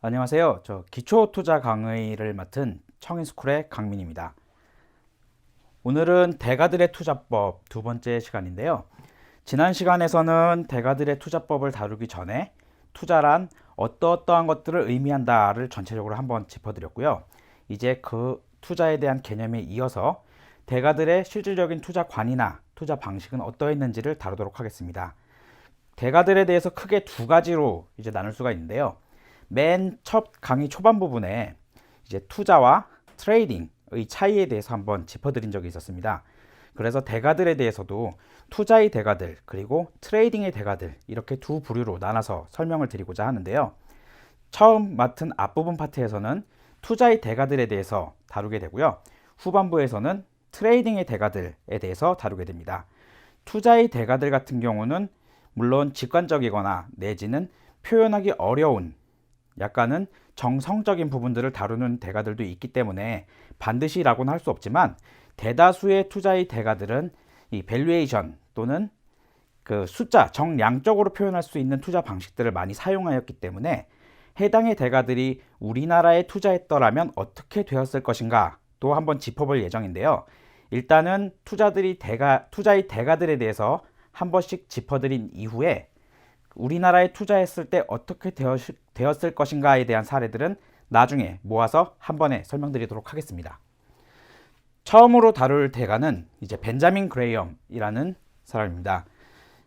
안녕하세요. 저 기초 투자 강의를 맡은 청인스쿨의 강민입니다. 오늘은 대가들의 투자법 두 번째 시간인데요. 지난 시간에서는 대가들의 투자법을 다루기 전에 투자란 어떠한 것들을 의미한다를 전체적으로 한번 짚어드렸고요. 이제 그 투자에 대한 개념에 이어서 대가들의 실질적인 투자관이나 투자 방식은 어떠했는지를 다루도록 하겠습니다. 대가들에 대해서 크게 두 가지로 이제 나눌 수가 있는데요. 맨 첫 강의 초반 부분에 이제 투자와 트레이딩의 차이에 대해서 한번 짚어드린 적이 있었습니다. 그래서 대가들에 대해서도 투자의 대가들 그리고 트레이딩의 대가들 이렇게 두 부류로 나눠서 설명을 드리고자 하는데요. 처음 맡은 앞부분 파트에서는 투자의 대가들에 대해서 다루게 되고요. 후반부에서는 트레이딩의 대가들에 대해서 다루게 됩니다. 투자의 대가들 같은 경우는 물론 직관적이거나 내지는 표현하기 어려운 약간은 정성적인 부분들을 다루는 대가들도 있기 때문에 반드시라고는 할 수 없지만 대다수의 투자의 대가들은 이 밸류에이션 또는 그 숫자 정량적으로 표현할 수 있는 투자 방식들을 많이 사용하였기 때문에 해당의 대가들이 우리나라에 투자했더라면 어떻게 되었을 것인가 또 한번 짚어볼 예정인데요. 일단은 투자의 대가들에 대해서 한 번씩 짚어드린 이후에 우리나라에 투자했을 때 어떻게 되었을 것인가에 대한 사례들은 나중에 모아서 한 번에 설명드리도록 하겠습니다. 처음으로 다룰 대가는 이제 벤자민 그레이엄이라는 사람입니다.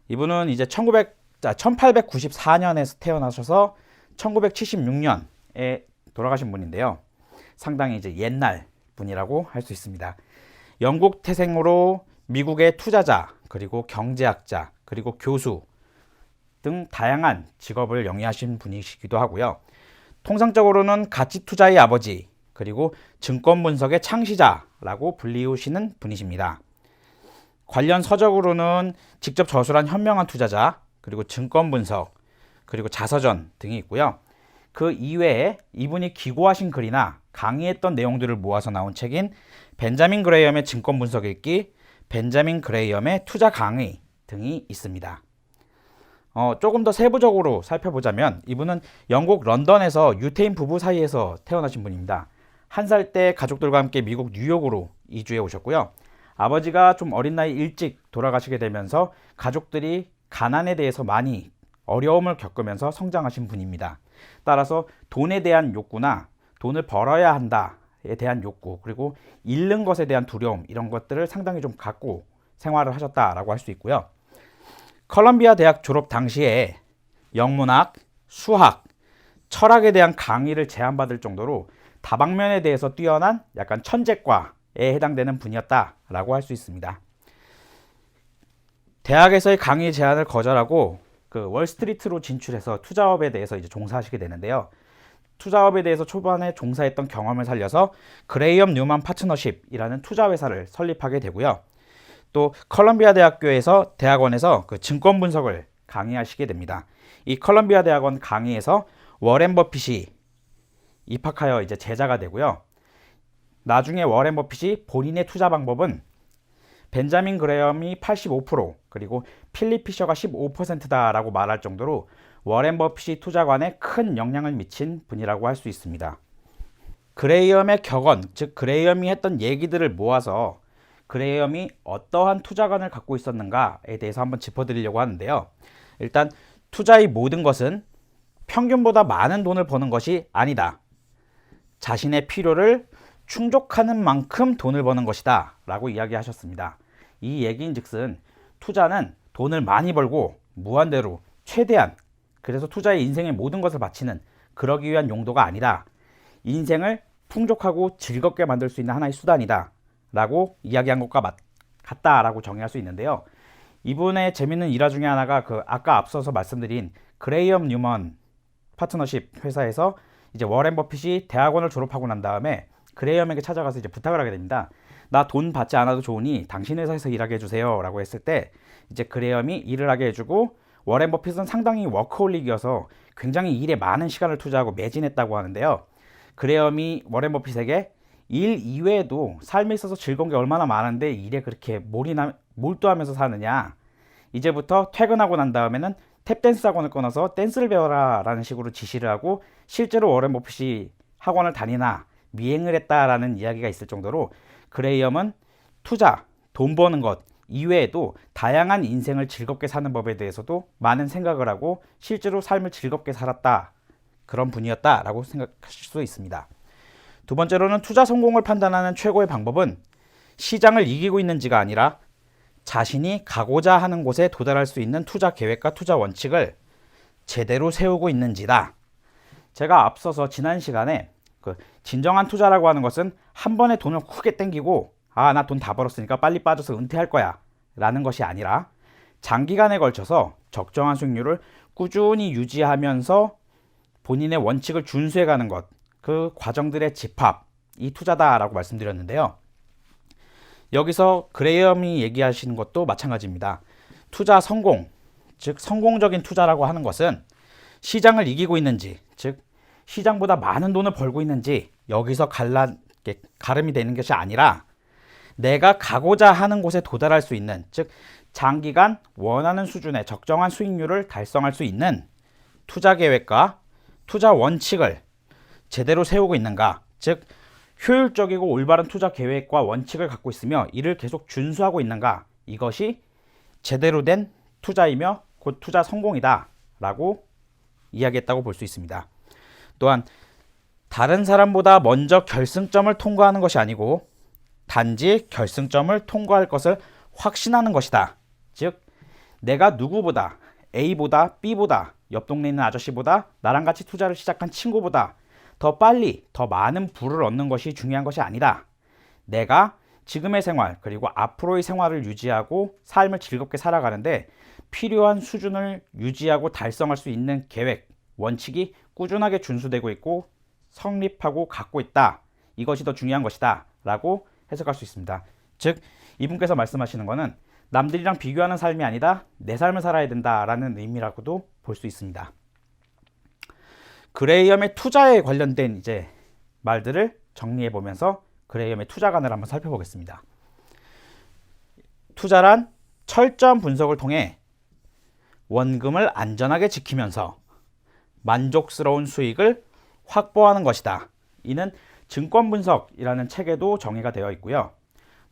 이분은 이제 1894년에 태어나셔서 1976년에 돌아가신 분인데요. 상당히 이제 옛날 분이라고 할 수 있습니다. 영국 태생으로 미국의 투자자, 그리고 경제학자, 그리고 교수 등 다양한 직업을 영위하신 분이시기도 하고요. 통상적으로는 가치 투자의 아버지, 그리고 증권 분석의 창시자라고 불리우시는 분이십니다. 관련 서적으로는 직접 저술한 현명한 투자자, 그리고 증권 분석, 그리고 자서전 등이 있고요. 그 이외에 이분이 기고하신 글이나 강의했던 내용들을 모아서 나온 책인 벤자민 그레이엄의 증권 분석 읽기, 벤자민 그레이엄의 투자 강의 등이 있습니다. 조금 더 세부적으로 살펴보자면 이분은 영국 런던에서 유태인 부부 사이에서 태어나신 분입니다. 1살 때 가족들과 함께 미국 뉴욕으로 이주해 오셨고요. 아버지가 좀 어린 나이 일찍 돌아가시게 되면서 가족들이 가난에 대해서 많이 어려움을 겪으면서 성장하신 분입니다. 따라서 돈에 대한 욕구나 돈을 벌어야 한다에 대한 욕구, 그리고 잃는 것에 대한 두려움, 이런 것들을 상당히 좀 갖고 생활을 하셨다라고 할 수 있고요. 컬럼비아 대학 졸업 당시에 영문학, 수학, 철학에 대한 강의를 제안받을 정도로 다방면에 대해서 뛰어난 약간 천재과에 해당되는 분이었다라고 할 수 있습니다. 대학에서의 강의 제안을 거절하고 그 월스트리트로 진출해서 투자업에 대해서 이제 종사하시게 되는데요. 투자업에 대해서 초반에 종사했던 경험을 살려서 그레이엄 뉴만 파트너십이라는 투자회사를 설립하게 되고요. 또 컬럼비아 대학원에서 그 증권 분석을 강의하시게 됩니다. 이 컬럼비아 대학원 강의에서 워렌 버핏이 입학하여 이제 제자가 되고요. 나중에 워렌 버핏이 본인의 투자 방법은 벤자민 그레이엄이 85% 그리고 필립 피셔가 15%다라고 말할 정도로 워렌 버핏이 투자관에 큰 영향을 미친 분이라고 할 수 있습니다. 그레이엄의 격언, 즉 그레이엄이 했던 얘기들을 모아서 그레이엄이 어떠한 투자관을 갖고 있었는가에 대해서 한번 짚어드리려고 하는데요. 일단 투자의 모든 것은 평균보다 많은 돈을 버는 것이 아니다. 자신의 필요를 충족하는 만큼 돈을 버는 것이다 라고 이야기하셨습니다. 이 얘기인즉슨 투자는 돈을 많이 벌고 무한대로 최대한, 그래서 투자의 인생의 모든 것을 바치는, 그러기 위한 용도가 아니라 인생을 풍족하고 즐겁게 만들 수 있는 하나의 수단이다 라고 이야기한 것과 같다라고 정의할 수 있는데요. 이분의 재밌는 일화 중에 하나가 그 아까 앞서서 말씀드린 그레이엄 뉴먼 파트너십 회사에서 이제 워렌 버핏이 대학원을 졸업하고 난 다음에 그레이엄에게 찾아가서 이제 부탁을 하게 됩니다. 나 돈 받지 않아도 좋으니 당신 회사에서 일하게 해주세요 라고 했을 때 이제 그레이엄이 일을 하게 해주고, 워렌 버핏은 상당히 워커홀릭이어서 굉장히 일에 많은 시간을 투자하고 매진했다고 하는데요. 그레이엄이 워렌 버핏에게 일 이외에도 삶에 있어서 즐거운 게 얼마나 많은데 일에 그렇게 몰두하면서 사느냐, 이제부터 퇴근하고 난 다음에는 탭댄스 학원을 끊어서 댄스를 배워라 라는 식으로 지시를 하고 실제로 워렌 버핏이 학원을 다니나 미행을 했다라는 이야기가 있을 정도로 그레이엄은 투자, 돈 버는 것 이외에도 다양한 인생을 즐겁게 사는 법에 대해서도 많은 생각을 하고 실제로 삶을 즐겁게 살았다. 그런 분이었다라고 생각하실 수 있습니다. 두 번째로는 투자 성공을 판단하는 최고의 방법은 시장을 이기고 있는지가 아니라 자신이 가고자 하는 곳에 도달할 수 있는 투자 계획과 투자 원칙을 제대로 세우고 있는지다. 제가 앞서서 지난 시간에 진정한 투자라고 하는 것은 한 번에 돈을 크게 땡기고 나 돈 다 벌었으니까 빨리 빠져서 은퇴할 거야 라는 것이 아니라 장기간에 걸쳐서 적정한 수익률을 꾸준히 유지하면서 본인의 원칙을 준수해 가는 것, 그 과정들의 집합이 투자다라고 말씀드렸는데요. 여기서 그레이엄이 얘기하시는 것도 마찬가지입니다. 투자 성공, 즉 성공적인 투자라고 하는 것은 시장을 이기고 있는지, 즉 시장보다 많은 돈을 벌고 있는지 여기서 가름이 되는 것이 아니라 내가 가고자 하는 곳에 도달할 수 있는, 즉 장기간 원하는 수준의 적정한 수익률을 달성할 수 있는 투자 계획과 투자 원칙을 제대로 세우고 있는가, 즉 효율적이고 올바른 투자 계획과 원칙을 갖고 있으며 이를 계속 준수하고 있는가, 이것이 제대로 된 투자이며 곧 투자 성공이다 라고 이야기했다고 볼 수 있습니다. 또한 다른 사람보다 먼저 결승점을 통과하는 것이 아니고 단지 결승점을 통과할 것을 확신하는 것이다. 즉 내가 누구보다, A보다 B보다, 옆 동네 있는 아저씨보다, 나랑 같이 투자를 시작한 친구보다 더 빨리 더 많은 부를 얻는 것이 중요한 것이 아니다. 내가 지금의 생활 그리고 앞으로의 생활을 유지하고 삶을 즐겁게 살아가는데 필요한 수준을 유지하고 달성할 수 있는 계획, 원칙이 꾸준하게 준수되고 있고 성립하고 갖고 있다. 이것이 더 중요한 것이다 라고 해석할 수 있습니다. 즉 이분께서 말씀하시는 것은 남들이랑 비교하는 삶이 아니다, 내 삶을 살아야 된다라는 의미라고도 볼 수 있습니다. 그레이엄의 투자에 관련된 이제 말들을 정리해 보면서 그레이엄의 투자관을 한번 살펴보겠습니다. 투자란 철저한 분석을 통해 원금을 안전하게 지키면서 만족스러운 수익을 확보하는 것이다. 이는 증권분석이라는 책에도 정의가 되어 있고요.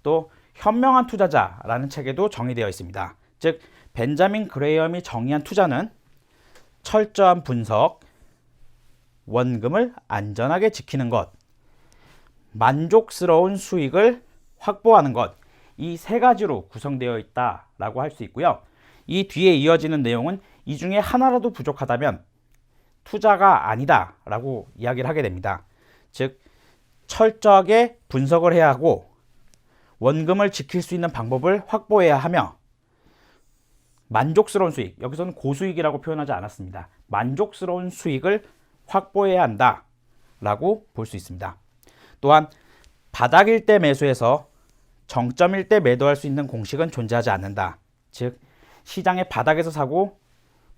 또 현명한 투자자라는 책에도 정의되어 있습니다. 즉 벤자민 그레이엄이 정의한 투자는 철저한 분석, 원금을 안전하게 지키는 것, 만족스러운 수익을 확보하는 것, 이 세 가지로 구성되어 있다라고 할 수 있고요. 이 뒤에 이어지는 내용은 이 중에 하나라도 부족하다면 투자가 아니다 라고 이야기를 하게 됩니다. 즉 철저하게 분석을 해야 하고 원금을 지킬 수 있는 방법을 확보해야 하며 만족스러운 수익, 여기서는 고수익이라고 표현하지 않았습니다. 만족스러운 수익을 확보해야 한다 라고 볼 수 있습니다. 또한 바닥일 때 매수해서 정점일 때 매도할 수 있는 공식은 존재하지 않는다. 즉 시장의 바닥에서 사고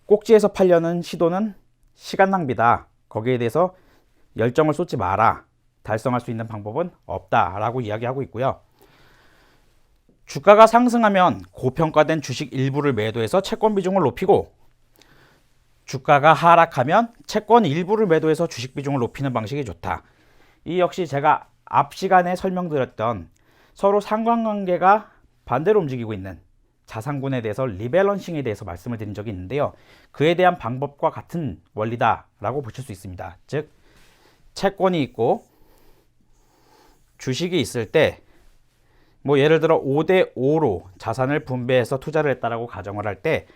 꼭지에서 팔려는 시도는 시간 낭비다. 거기에 대해서 열정을 쏟지 마라. 달성할 수 있는 방법은 없다라고 이야기하고 있고요. 주가가 상승하면 고평가된 주식 일부를 매도해서 채권 비중을 높이고 주가가 하락하면 채권 일부를 매도해서 주식 비중을 높이는 방식이 좋다. 이 역시 제가 앞 시간에 설명드렸던 서로 상관관계가 반대로 움직이고 있는 자산군에 대해서 리밸런싱에 대해서 말씀을 드린 적이 있는데요. 그에 대한 방법과 같은 원리다라고 보실 수 있습니다. 즉 채권이 있고 주식이 있을 때 예를 들어 5대5로 자산을 분배해서 투자를 했다라고 가정을 할 때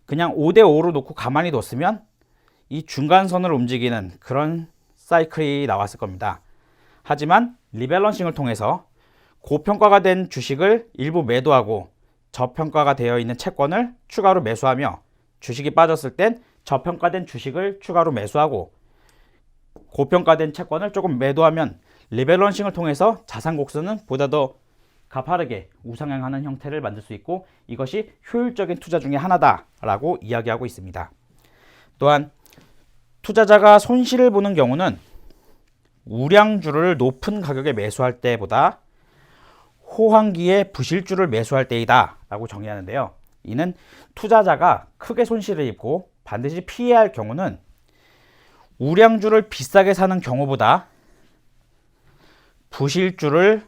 그냥 5대5로 놓고 가만히 뒀으면 이 중간선을 움직이는 그런 사이클이 나왔을 겁니다. 하지만 리밸런싱을 통해서 고평가가 된 주식을 일부 매도하고 저평가가 되어 있는 채권을 추가로 매수하며 주식이 빠졌을 땐 저평가된 주식을 추가로 매수하고 고평가된 채권을 조금 매도하면 리밸런싱을 통해서 자산 곡선은 보다 더 가파르게 우상향하는 형태를 만들 수 있고 이것이 효율적인 투자 중에 하나다라고 이야기하고 있습니다. 또한 투자자가 손실을 보는 경우는 우량주를 높은 가격에 매수할 때보다 호황기에 부실주를 매수할 때이다 라고 정의하는데요. 이는 투자자가 크게 손실을 입고 반드시 피해야 할 경우는 우량주를 비싸게 사는 경우보다 부실주를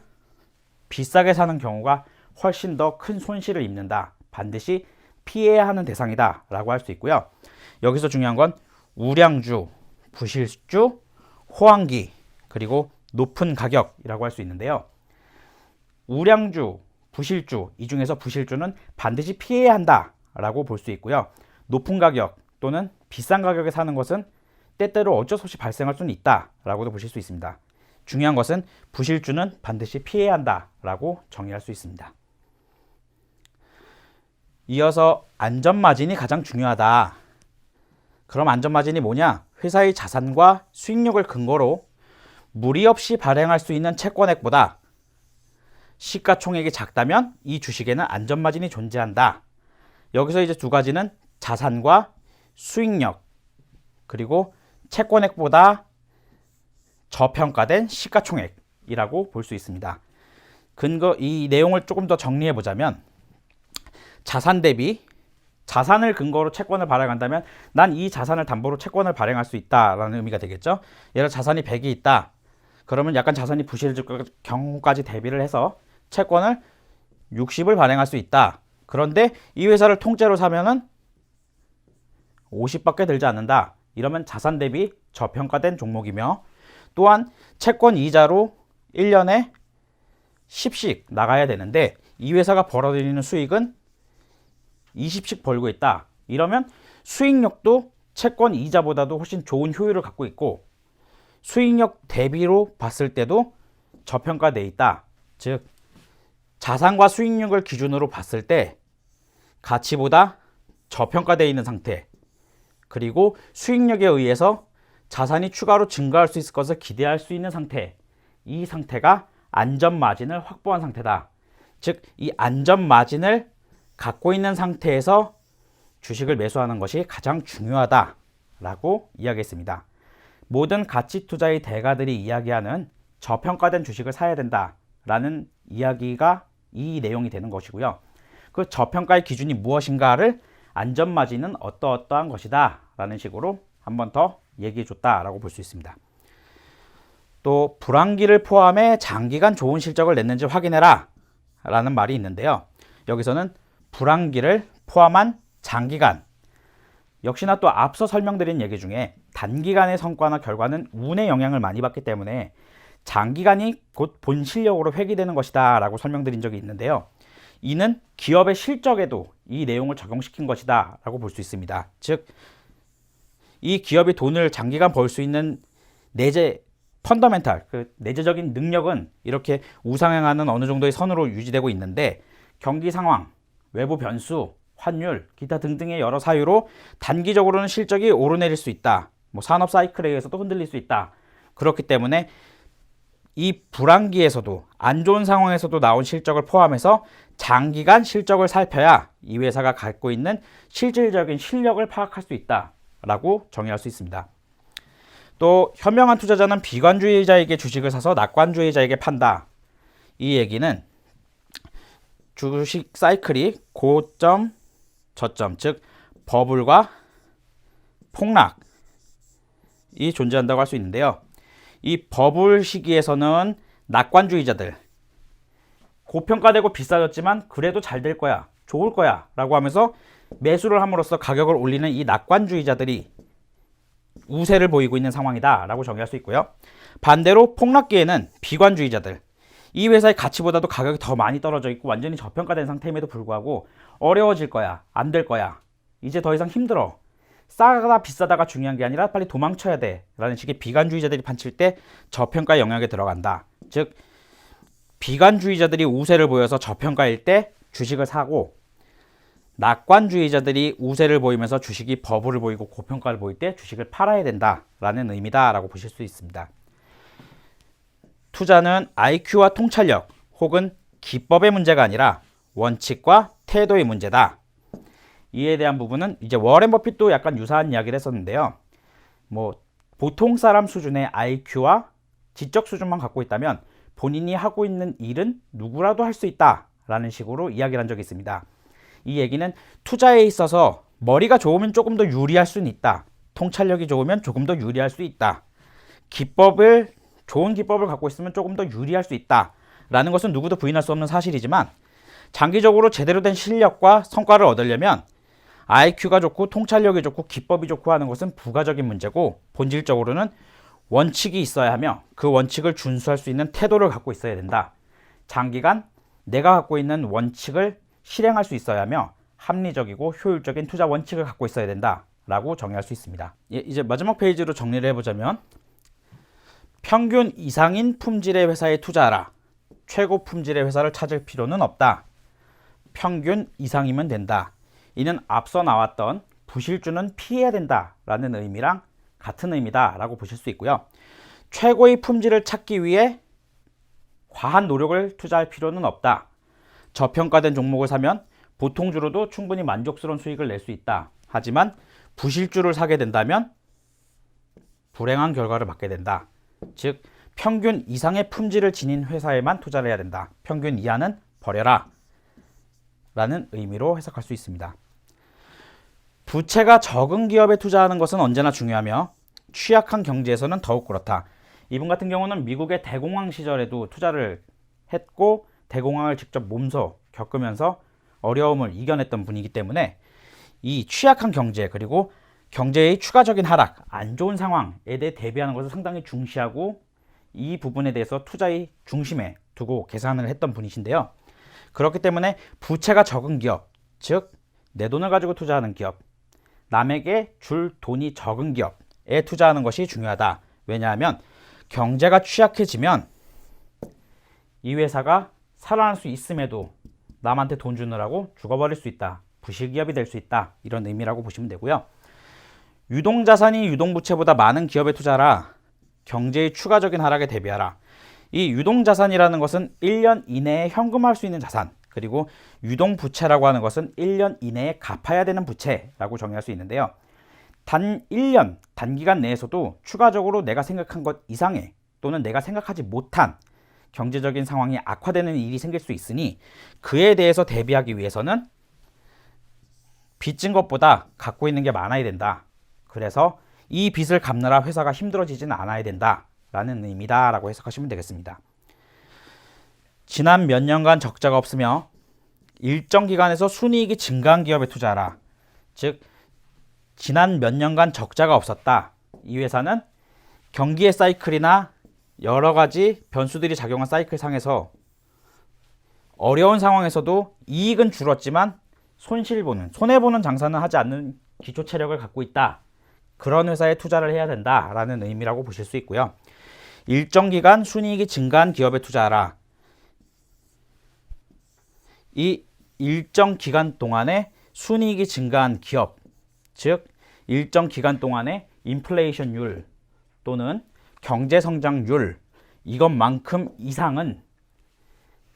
비싸게 사는 경우가 훨씬 더 큰 손실을 입는다. 반드시 피해야 하는 대상이다 라고 할 수 있고요. 여기서 중요한 건 우량주, 부실주, 호황기, 그리고 높은 가격이라고 할 수 있는데요. 우량주, 부실주, 이 중에서 부실주는 반드시 피해야 한다 라고 볼 수 있고요. 높은 가격 또는 비싼 가격에 사는 것은 때때로 어쩔 수 없이 발생할 수는 있다 라고도 보실 수 있습니다. 중요한 것은 부실주는 반드시 피해야 한다 라고 정의할 수 있습니다. 이어서 안전마진이 가장 중요하다. 그럼 안전마진이 뭐냐? 회사의 자산과 수익력을 근거로 무리 없이 발행할 수 있는 채권액보다 시가총액이 작다면 이 주식에는 안전마진이 존재한다. 여기서 이제 두 가지는 자산과 수익력, 그리고 채권액보다 저평가된 시가총액이라고 볼 수 있습니다. 이 내용을 조금 더 정리해 보자면, 자산 대비 자산을 근거로 채권을 발행한다면 난 이 자산을 담보로 채권을 발행할 수 있다라는 의미가 되겠죠. 예를 들어 자산이 100이 있다. 그러면 약간 자산이 부실해질 경우까지 대비를 해서 채권을 60을 발행할 수 있다. 그런데 이 회사를 통째로 사면은 50밖에 들지 않는다. 이러면 자산 대비 저평가된 종목이며, 또한 채권 이자로 1년에 10씩 나가야 되는데 이 회사가 벌어들이는 수익은 20씩 벌고 있다. 이러면 수익력도 채권 이자보다도 훨씬 좋은 효율을 갖고 있고 수익력 대비로 봤을 때도 저평가돼 있다. 즉 자산과 수익력을 기준으로 봤을 때 가치보다 저평가되어 있는 상태, 그리고 수익력에 의해서 자산이 추가로 증가할 수 있을 것을 기대할 수 있는 상태, 이 상태가 안전마진을 확보한 상태다. 즉 이 안전마진을 갖고 있는 상태에서 주식을 매수하는 것이 가장 중요하다라고 이야기했습니다. 모든 가치 투자의 대가들이 이야기하는 저평가된 주식을 사야 된다라는 이야기가 이 내용이 되는 것이고요. 그 저평가의 기준이 무엇인가를 안전마진은 어떠어떠한 것이다 라는 식으로 한 번 더 얘기해 줬다라고 볼 수 있습니다. 또 불황기를 포함해 장기간 좋은 실적을 냈는지 확인해라 라는 말이 있는데요. 여기서는 불황기를 포함한 장기간, 역시나 또 앞서 설명드린 얘기 중에 단기간의 성과나 결과는 운의 영향을 많이 받기 때문에 장기간이 곧 본 실력으로 회귀되는 것이다 라고 설명드린 적이 있는데요. 이는 기업의 실적에도 이 내용을 적용시킨 것이다 라고 볼 수 있습니다. 즉 이 기업이 돈을 장기간 벌 수 있는 내재 펀더멘탈, 내재적인 능력은 이렇게 우상향하는 어느 정도의 선으로 유지되고 있는데, 경기 상황, 외부 변수, 환율, 기타 등등의 여러 사유로 단기적으로는 실적이 오르내릴 수 있다. 산업 사이클에 의해서도 흔들릴 수 있다. 그렇기 때문에 이 불황기에서도, 안 좋은 상황에서도 나온 실적을 포함해서 장기간 실적을 살펴야 이 회사가 갖고 있는 실질적인 실력을 파악할 수 있다라고 정의할 수 있습니다. 또 현명한 투자자는 비관주의자에게 주식을 사서 낙관주의자에게 판다. 이 얘기는 주식 사이클이 고점, 저점, 즉 버블과 폭락이 존재한다고 할 수 있는데요. 이 버블 시기에서는 낙관주의자들, 고평가되고 비싸졌지만 그래도 잘 될 거야, 좋을 거야 라고 하면서 매수를 함으로써 가격을 올리는 이 낙관주의자들이 우세를 보이고 있는 상황이다 라고 정의할 수 있고요. 반대로 폭락기에는 비관주의자들, 이 회사의 가치보다도 가격이 더 많이 떨어져 있고 완전히 저평가된 상태임에도 불구하고 어려워질 거야, 안 될 거야, 이제 더 이상 힘들어, 싸다 비싸다가 중요한 게 아니라 빨리 도망쳐야 돼 라는 식의 비관주의자들이 판칠 때 저평가 영역에 들어간다. 즉 비관주의자들이 우세를 보여서 저평가일 때 주식을 사고, 낙관주의자들이 우세를 보이면서 주식이 버블을 보이고 고평가를 보일 때 주식을 팔아야 된다라는 의미다라고 보실 수 있습니다. 투자는 IQ와 통찰력 혹은 기법의 문제가 아니라 원칙과 태도의 문제다. 이에 대한 부분은 이제 워렌 버핏도 약간 유사한 이야기를 했었는데요. 보통 사람 수준의 IQ와 지적 수준만 갖고 있다면 본인이 하고 있는 일은 누구라도 할 수 있다라는 식으로 이야기를 한 적이 있습니다. 이 얘기는 투자에 있어서 머리가 좋으면 조금 더 유리할 수는 있다. 통찰력이 좋으면 조금 더 유리할 수 있다. 좋은 기법을 갖고 있으면 조금 더 유리할 수 있다. 라는 것은 누구도 부인할 수 없는 사실이지만 장기적으로 제대로 된 실력과 성과를 얻으려면 IQ가 좋고 통찰력이 좋고 기법이 좋고 하는 것은 부가적인 문제고 본질적으로는 원칙이 있어야 하며 그 원칙을 준수할 수 있는 태도를 갖고 있어야 된다. 장기간 내가 갖고 있는 원칙을 실행할 수 있어야 하며 합리적이고 효율적인 투자 원칙을 갖고 있어야 된다. 라고 정의할 수 있습니다. 이제 마지막 페이지로 정리를 해보자면 평균 이상인 품질의 회사에 투자하라. 최고 품질의 회사를 찾을 필요는 없다. 평균 이상이면 된다. 이는 앞서 나왔던 부실주는 피해야 된다라는 의미랑 같은 의미다라고 보실 수 있고요. 최고의 품질을 찾기 위해 과한 노력을 투자할 필요는 없다. 저평가된 종목을 사면 보통주로도 충분히 만족스러운 수익을 낼 수 있다. 하지만 부실주를 사게 된다면 불행한 결과를 맞게 된다. 즉 평균 이상의 품질을 지닌 회사에만 투자를 해야 된다. 평균 이하는 버려라. 라는 의미로 해석할 수 있습니다. 부채가 적은 기업에 투자하는 것은 언제나 중요하며 취약한 경제에서는 더욱 그렇다. 이분 같은 경우는 미국의 대공황 시절에도 투자를 했고 대공황을 직접 몸소 겪으면서 어려움을 이겨냈던 분이기 때문에 이 취약한 경제 그리고 경제의 추가적인 하락, 안 좋은 상황에 대해 대비하는 것을 상당히 중시하고 이 부분에 대해서 투자의 중심에 두고 계산을 했던 분이신데요. 그렇기 때문에 부채가 적은 기업, 즉 내 돈을 가지고 투자하는 기업, 남에게 줄 돈이 적은 기업에 투자하는 것이 중요하다. 왜냐하면 경제가 취약해지면 이 회사가 살아날 수 있음에도 남한테 돈 주느라고 죽어버릴 수 있다. 부실기업이 될 수 있다. 이런 의미라고 보시면 되고요. 유동자산이 유동부채보다 많은 기업에 투자하라. 경제의 추가적인 하락에 대비하라. 이 유동자산이라는 것은 1년 이내에 현금화할 수 있는 자산, 그리고 유동부채라고 하는 것은 1년 이내에 갚아야 되는 부채라고 정의할 수 있는데요. 단 1년, 단기간 내에서도 추가적으로 내가 생각한 것 이상의 또는 내가 생각하지 못한 경제적인 상황이 악화되는 일이 생길 수 있으니 그에 대해서 대비하기 위해서는 빚진 것보다 갖고 있는 게 많아야 된다. 그래서 이 빚을 갚느라 회사가 힘들어지지는 않아야 된다. 라는 의미다 라고 해석하시면 되겠습니다. 지난 몇 년간 적자가 없으며 일정 기간에서 순이익이 증가한 기업에 투자하라. 즉 지난 몇 년간 적자가 없었다. 이 회사는 경기의 사이클이나 여러 가지 변수들이 작용한 사이클 상에서 어려운 상황에서도 이익은 줄었지만 손해보는 장사는 하지 않는 기초 체력을 갖고 있다. 그런 회사에 투자를 해야 된다라는 의미라고 보실 수 있고요. 일정 기간 순이익이 증가한 기업에 투자하라. 이 일정 기간 동안에 순이익이 증가한 기업, 즉 일정 기간 동안에 인플레이션율 또는 경제성장률 이것만큼 이상은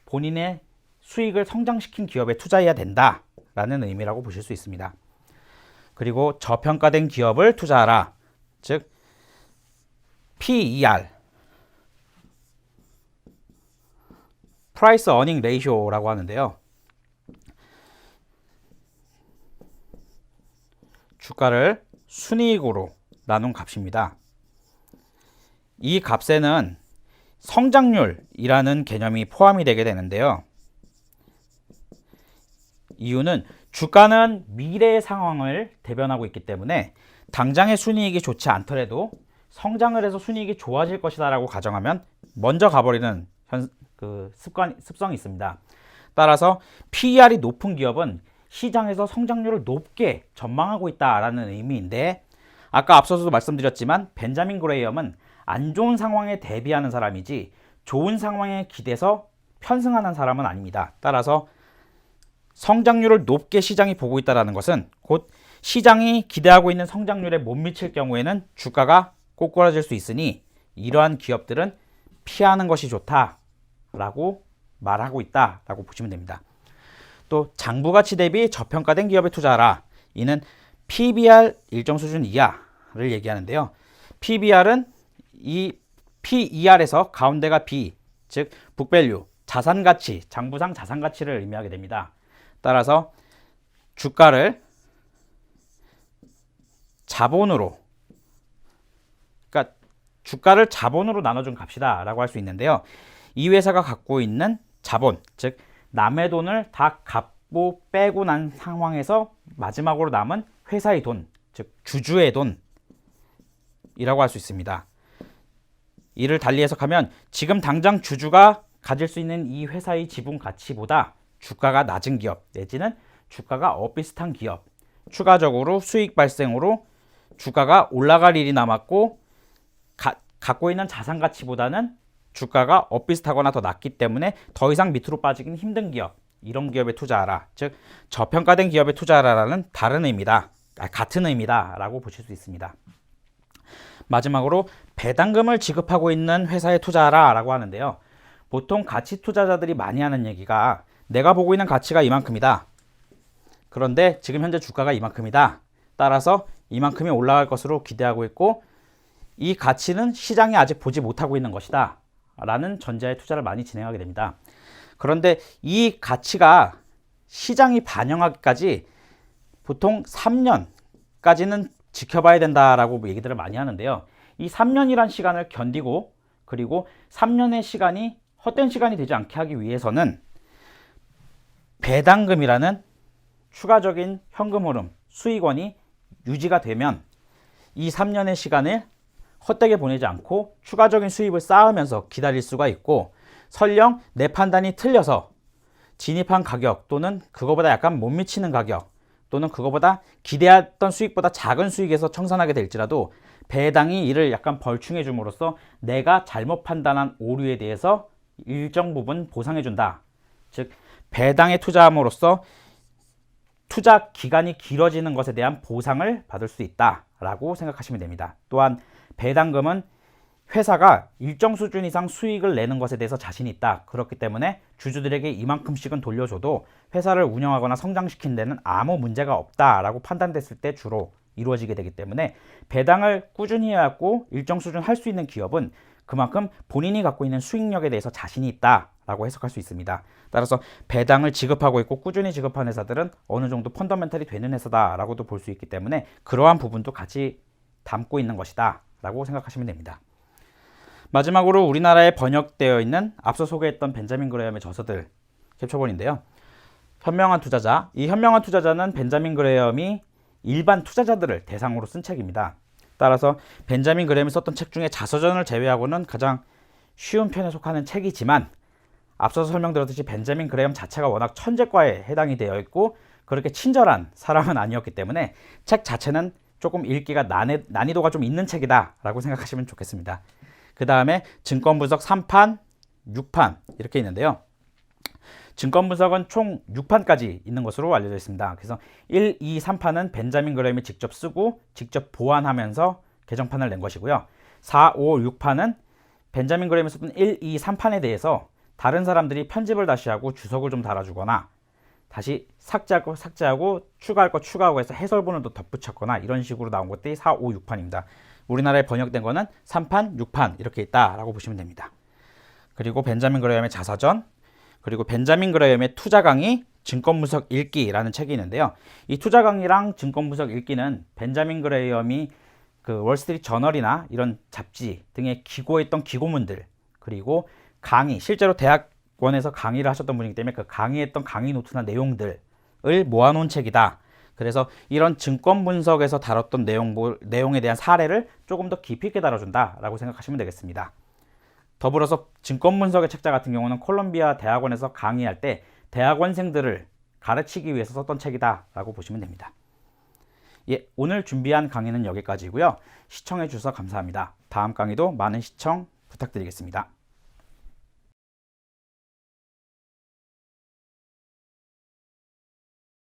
본인의 수익을 성장시킨 기업에 투자해야 된다라는 의미라고 보실 수 있습니다. 그리고 저평가된 기업을 투자하라. 즉 PER Price Earning Ratio라고 하는데요. 주가를 순이익으로 나눈 값입니다. 이 값에는 성장률이라는 개념이 포함이 되게 되는데요. 이유는 주가는 미래의 상황을 대변하고 있기 때문에 당장의 순이익이 좋지 않더라도 성장을 해서 순이익이 좋아질 것이다 라고 가정하면 먼저 가버리는 습성이 있습니다. 따라서 PER이 높은 기업은 시장에서 성장률을 높게 전망하고 있다라는 의미인데 아까 앞서서도 말씀드렸지만 벤자민 그레이엄은 안 좋은 상황에 대비하는 사람이지 좋은 상황에 기대서 편승하는 사람은 아닙니다. 따라서 성장률을 높게 시장이 보고 있다는 것은 곧 시장이 기대하고 있는 성장률에 못 미칠 경우에는 주가가 꼬꾸라질 수 있으니 이러한 기업들은 피하는 것이 좋다라고 말하고 있다라고 보시면 됩니다. 또 장부가치 대비 저평가된 기업에 투자하라. 이는 PBR 일정 수준 이하를 얘기하는데요. PBR은 이 PER에서 가운데가 B, 즉 북밸류, 자산가치, 장부상 자산가치를 의미하게 됩니다. 따라서 주가를 자본으로, 그러니까 주가를 자본으로 나눠준 값이다 라고 할 수 있는데요. 이 회사가 갖고 있는 자본, 즉 남의 돈을 다 갚고 빼고 난 상황에서 마지막으로 남은 회사의 돈, 즉 주주의 돈이라고 할 수 있습니다. 이를 달리 해석하면 지금 당장 주주가 가질 수 있는 이 회사의 지분 가치보다 주가가 낮은 기업 내지는 주가가 비슷한 기업, 추가적으로 수익 발생으로 주가가 올라갈 일이 남았고 갖고 있는 자산 가치보다는 주가가 비슷하거나 더 낮기 때문에 더 이상 밑으로 빠지기는 힘든 기업, 이런 기업에 투자하라, 즉 저평가된 기업에 투자하라라는 같은 의미다 라고 보실 수 있습니다. 마지막으로 배당금을 지급하고 있는 회사에 투자하라 라고 하는데요. 보통 가치 투자자들이 많이 하는 얘기가 내가 보고 있는 가치가 이만큼이다. 그런데 지금 현재 주가가 이만큼이다. 따라서 이만큼이 올라갈 것으로 기대하고 있고 이 가치는 시장이 아직 보지 못하고 있는 것이다 라는 전제의 투자를 많이 진행하게 됩니다. 그런데 이 가치가 시장이 반영하기까지 보통 3년까지는 지켜봐야 된다라고 얘기들을 많이 하는데요. 이 3년이란 시간을 견디고 그리고 3년의 시간이 헛된 시간이 되지 않게 하기 위해서는 배당금이라는 추가적인 현금 흐름, 수익원이 유지가 되면 이 3년의 시간을 헛되게 보내지 않고 추가적인 수입을 쌓으면서 기다릴 수가 있고, 설령 내 판단이 틀려서 진입한 가격 또는 그거보다 약간 못 미치는 가격 또는 그거보다 기대했던 수익보다 작은 수익에서 청산하게 될지라도 배당이 이를 약간 벌충해 줌으로써 내가 잘못 판단한 오류에 대해서 일정 부분 보상해 준다. 즉 배당에 투자함으로써 투자 기간이 길어지는 것에 대한 보상을 받을 수 있다라고 생각하시면 됩니다. 또한 배당금은 회사가 일정 수준 이상 수익을 내는 것에 대해서 자신이 있다. 그렇기 때문에 주주들에게 이만큼씩은 돌려줘도 회사를 운영하거나 성장시키는 데는 아무 문제가 없다라고 판단됐을 때 주로 이루어지게 되기 때문에 배당을 꾸준히 해왔고 일정 수준 할 수 있는 기업은 그만큼 본인이 갖고 있는 수익력에 대해서 자신이 있다라고 해석할 수 있습니다. 따라서 배당을 지급하고 있고 꾸준히 지급하는 회사들은 어느 정도 펀더멘탈이 되는 회사다라고도 볼 수 있기 때문에 그러한 부분도 같이 담고 있는 것이다 라고 생각하시면 됩니다. 마지막으로 우리나라에 번역되어 있는 앞서 소개했던 벤자민 그레엄의 저서들 캡처본인데요. 현명한 투자자, 이 현명한 투자자는 벤자민 그레엄이 일반 투자자들을 대상으로 쓴 책입니다. 따라서 벤자민 그레엄이 썼던 책 중에 자서전을 제외하고는 가장 쉬운 편에 속하는 책이지만 앞서서 설명드렸듯이 벤자민 그레엄 자체가 워낙 천재과에 해당이 되어 있고 그렇게 친절한 사람은 아니었기 때문에 책 자체는 조금 읽기가 난이도가 좀 있는 책이다 라고 생각하시면 좋겠습니다. 그 다음에 증권분석 3판, 6판 이렇게 있는데요. 증권분석은 총 6판까지 있는 것으로 알려져 있습니다. 그래서 1, 2, 3판은 벤자민 그레엄이 직접 쓰고 직접 보완하면서 개정판을 낸 것이고요. 4, 5, 6판은 벤자민 그레엄이 썼던 1, 2, 3판에 대해서 다른 사람들이 편집을 다시 하고 주석을 좀 달아주거나 다시 삭제하고 추가할 거 추가하고 해서 해설본을 또 덧붙였거나 이런 식으로 나온 것들이 4, 5, 6판입니다. 우리나라에 번역된 거는 3판, 6판 이렇게 있다라고 보시면 됩니다. 그리고 벤자민 그레엄의 자서전, 그리고 벤자민 그레엄의 투자 강의, 증권분석 읽기라는 책이 있는데요. 이 투자 강의랑 증권분석 읽기는 벤자민 그레엄이 그 월스트리트 저널이나 이런 잡지 등에 기고했던 기고문들, 그리고 강의, 실제로 대학원에서 강의를 하셨던 분이기 때문에 그 강의했던 강의 노트나 내용들을 모아놓은 책이다. 그래서 이런 증권 분석에서 다뤘던 내용에 대한 사례를 조금 더 깊이 있게 다뤄준다라고 생각하시면 되겠습니다. 더불어서 증권 분석의 책자 같은 경우는 콜롬비아 대학원에서 강의할 때 대학원생들을 가르치기 위해서 썼던 책이다라고 보시면 됩니다. 예, 오늘 준비한 강의는 여기까지고요. 시청해 주셔서 감사합니다. 다음 강의도 많은 시청 부탁드리겠습니다.